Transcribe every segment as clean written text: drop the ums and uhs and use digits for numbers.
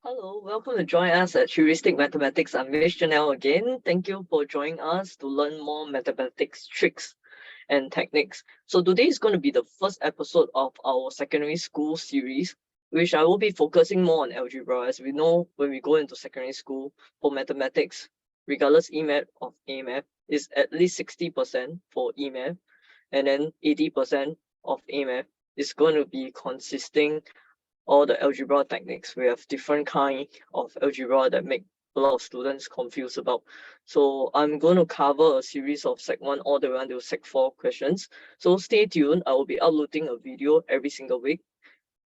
Hello, welcome to join us at Heuristic Mathematics. I'm Miss Janelle again. Thank you for joining us to learn more mathematics tricks and techniques. So today is going to be the first episode of our secondary school series, which I will be focusing more on algebra. As we know, when we go into secondary school for mathematics, regardless EMAT of AMAT, is at least 60% for EMAT, and then 80% of AMAT is going to be consisting all the algebra techniques. We have different kind of algebra that make a lot of students confused about. So I'm going to cover a series of Sec 1 all the way until Sec 4 questions. So stay tuned. I will be uploading a video every single week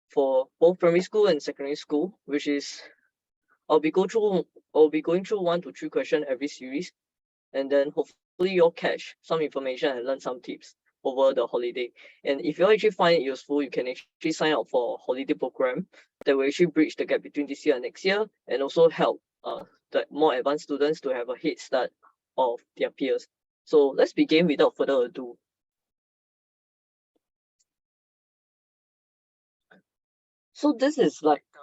for both primary school and secondary school, which is I'll be going through 1 to 3 questions every series, and then hopefully you'll catch some information and learn some tips over the holiday. And if you actually find it useful, you can actually sign up for a holiday program that will actually bridge the gap between this year and next year, and also help the more advanced students to have a head start of their peers. So let's begin without further ado. So this is like the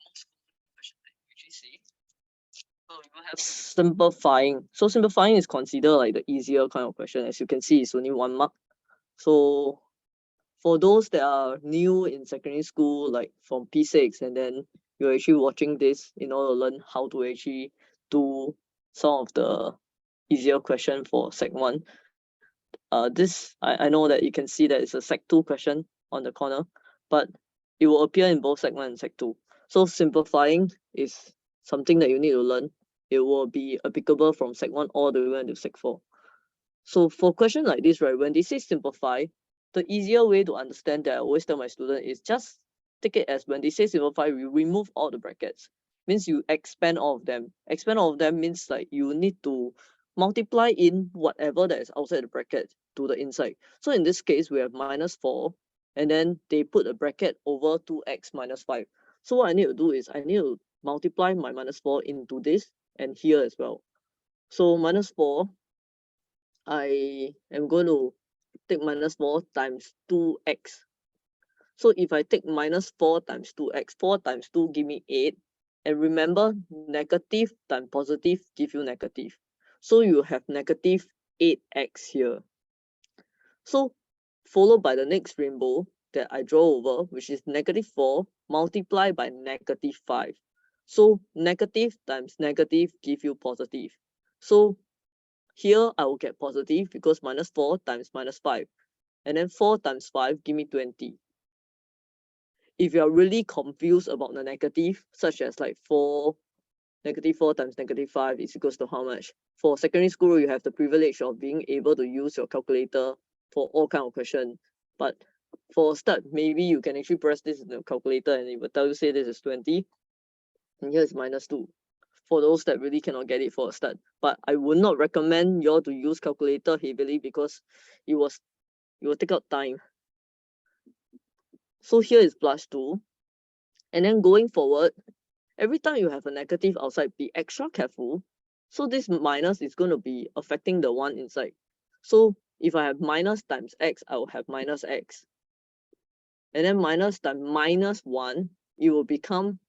most common question that you usually see. So you have simplifying. So simplifying is considered like the easier kind of question. As you can see, it's only 1 mark. So for those that are new in secondary school, like from P6, and then you're actually watching this in order to learn how to actually do some of the easier question for Sec 1. I know that you can see that it's a Sec 2 question on the corner, but it will appear in both Sec 1 and Sec 2. So simplifying is something that you need to learn. It will be applicable from Sec 1 all the way into Sec 4. So for questions like this, right, when they say simplify, the easier way to understand that I always tell my student is just take it as when they say simplify, we remove all the brackets. Means you expand all of them. Expand all of them means like you need to multiply in whatever that is outside the bracket to the inside. So in this case, we have -4, and then they put a bracket over 2x minus 5. So what I need to do is I need to multiply my -4 into this and here as well. So -4, I am going to take -4 times 2x. So if I take -4 times 2x, 4 times 2 give me 8. And remember, negative times positive give you negative. So you have negative 8x here. So followed by the next rainbow that I draw over, which is -4 multiplied by -5. So negative times negative give you positive. So here I will get positive because -4 times -5. And then 4 times 5 give me 20. If you are really confused about the negative, such as like -4 times -5 is equals to how much? For secondary school, you have the privilege of being able to use your calculator for all kind of question. But for a start, maybe you can actually press this in the calculator and it will tell you say this is 20. And here is -2. For those that really cannot get it for a start. But I would not recommend you all to use calculator heavily because it will take out time. So here is +2. And then going forward, every time you have a negative outside, be extra careful. So this minus is going to be affecting the one inside. So if I have minus times x, I will have minus x. And then minus times -1, it will become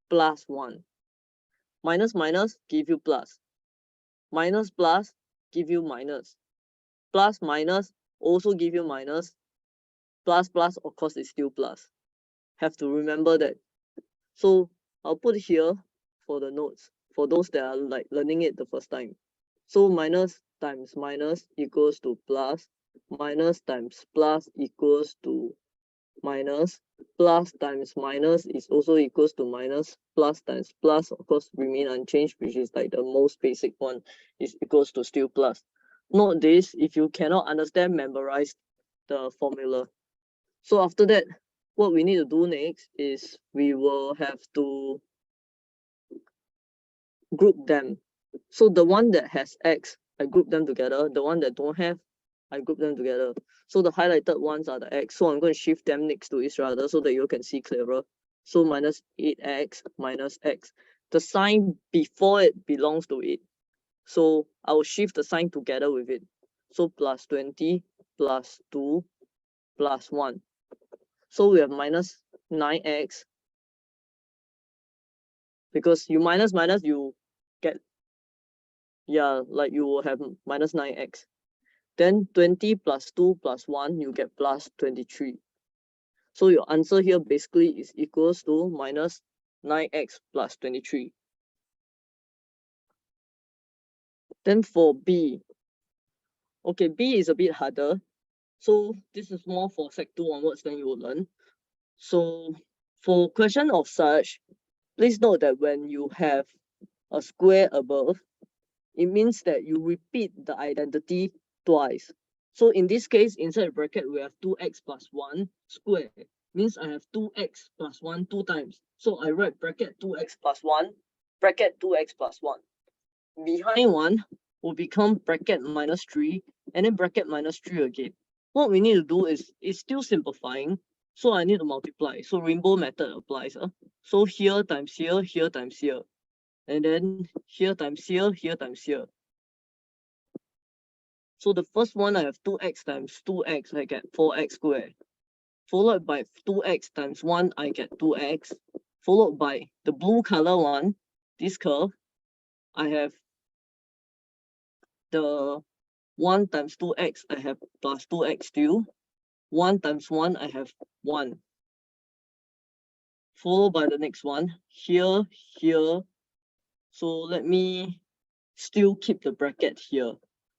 +1. Minus minus give you plus. Minus plus give you minus. Plus minus also give you minus. Plus plus, of course, is still plus. Have to remember that. So I'll put here for the notes for those that are like learning it the first time. So minus times minus equals to plus, minus times plus equals to minus, plus times minus is also equals to minus, plus times plus of course remain unchanged, which is like the most basic one, is equals to still plus. Note this, if you cannot understand, memorize the formula. So after that, what we need to do next is we will have to group them. So the one that has x, I group them together. The one that don't have, I group them together. So the highlighted ones are the x. So I'm going to shift them next to each other so that you can see clearer. So -8x minus x. The sign before it belongs to it. So I will shift the sign together with it. So +20 plus 2 plus 1. So we have -9x because you minus minus, you get, yeah, like you will have minus 9x. Then 20 plus 2 plus 1, you get plus 23. So your answer here basically is equals to minus 9x plus 23. Then for B, okay, B is a bit harder. So this is more for Sec 2 onwards, then you will learn. So for question of such, please note that when you have a square above, it means that you repeat the identity twice. So in this case, inside the bracket, we have 2x plus 1 square. Means I have 2x plus 1 2 times. So I write bracket 2x plus 1, bracket 2x plus 1. Behind 1 will become bracket minus 3, and then bracket minus 3 again. What we need to do is, it's still simplifying, so I need to multiply. So rainbow method applies. So here times here, here times here. And then here times here, here times here. So the first one, I have 2x times 2x, I get 4x squared. Followed by 2x times 1, I get 2x. Followed by the blue color one, this curve, I have the 1 times 2x, I have plus 2x still. 1 times 1, I have 1. Followed by the next one, here, here. So let me still keep the bracket here.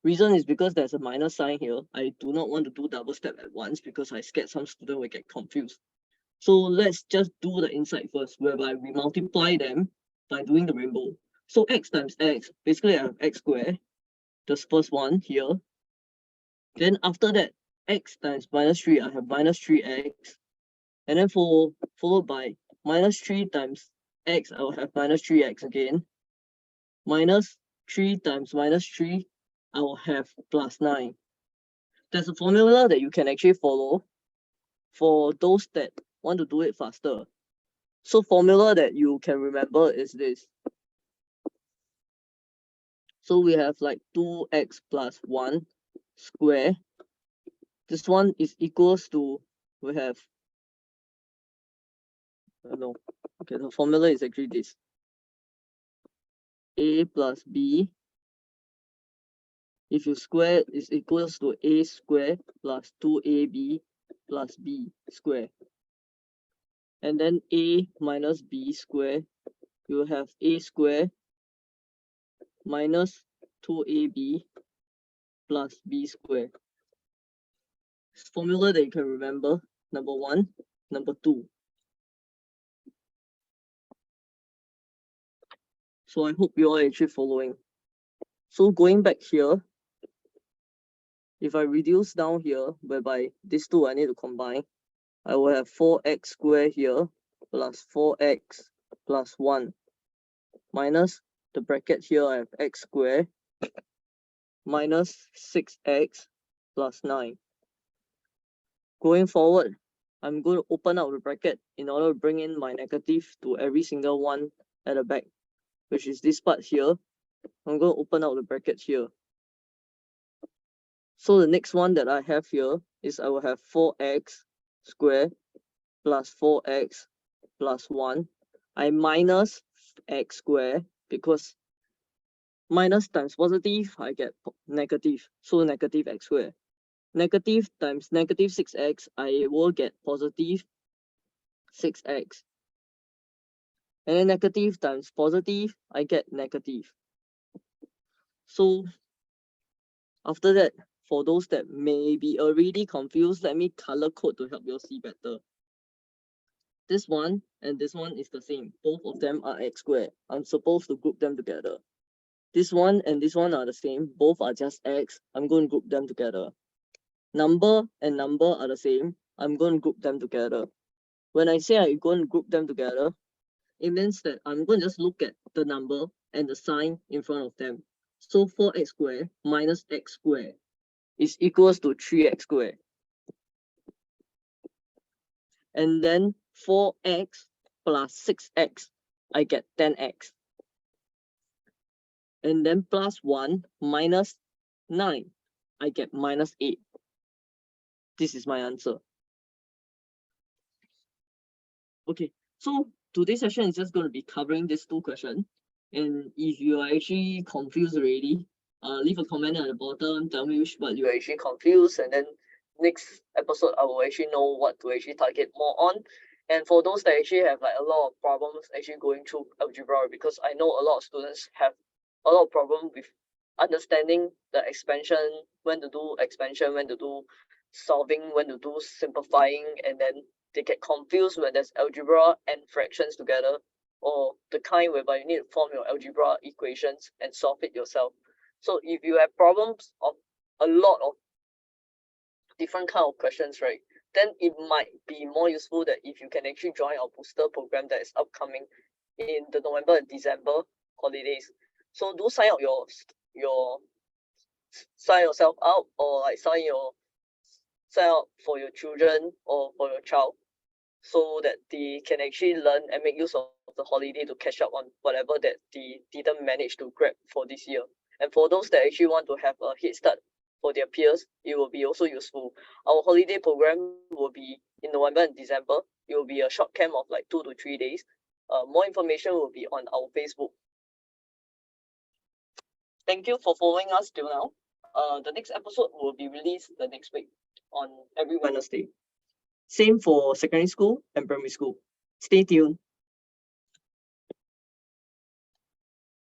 Reason is because there's a minus sign here. I do not want to do double step at once because I scared some student will get confused. So let's just do the inside first, whereby we multiply them by doing the rainbow. So x times x, basically I have x squared, the first one here. Then after that, x times minus 3, I have minus 3x. And then followed by minus 3 times x, I will have minus 3x again. Minus 3 times minus 3, I will have plus 9. There's a formula that you can actually follow for those that want to do it faster. So formula that you can remember is this. So we have like 2x plus 1 square. This one is equals to, we have, no, okay, the formula is actually this. A plus B, if you square, is equals to A square plus 2AB plus B square. And then A minus B square, you have A square minus 2AB plus B square. Formula that you can remember, number 1, number 2. So I hope you are actually following. So going back here, if I reduce down here, whereby these two I need to combine, I will have 4x squared here plus 4x plus 1 minus the bracket here, I have x squared minus 6x plus 9. Going forward, I'm going to open out the bracket in order to bring in my negative to every single one at the back, which is this part here. I'm going to open out the bracket here. So the next one that I have here is I will have 4x squared plus 4x plus 1. I minus x squared because minus times positive, I get negative. So negative x squared. Negative times negative 6x, I will get positive 6x. And then negative times positive, I get negative. So after that, for those that may be already confused, let me color code to help you see better. This one and this one is the same. Both of them are x squared. I'm supposed to group them together. This one and this one are the same. Both are just x. I'm going to group them together. Number and number are the same. I'm going to group them together. When I say I'm going to group them together, it means that I'm going to just look at the number and the sign in front of them. So 4x squared minus x squared is equals to 3x squared. And then 4x plus 6x, I get 10x. And then plus 1 minus 9, I get minus 8. This is my answer. Okay, So today's session is just going to be covering these 2 questions. And if you are actually confused already, leave a comment at the bottom, tell me which part you are actually confused, and then next episode I will actually know what to actually target more on. And for those that actually have like a lot of problems actually going through algebra, because I know a lot of students have a lot of problem with understanding the expansion, when to do expansion, when to do solving, when to do simplifying, and then they get confused when there's algebra and fractions together, or the kind whereby you need to form your algebra equations and solve it yourself. So if you have problems of a lot of different kind of questions, right, then it might be more useful that if you can actually join our booster program that is upcoming in the November and December holidays. So do sign up your sign yourself up, or like sign up for your children or for your child, so that they can actually learn and make use of the holiday to catch up on whatever that they didn't manage to grab for this year. And for those that actually want to have a head start for their peers, it will be also useful. Our holiday program will be in November and December. It will be a short camp of like 2 to 3 days. More information will be on our Facebook. Thank you for following us till now. The next episode will be released the next week on every Wednesday. Same for secondary school and primary school. Stay tuned.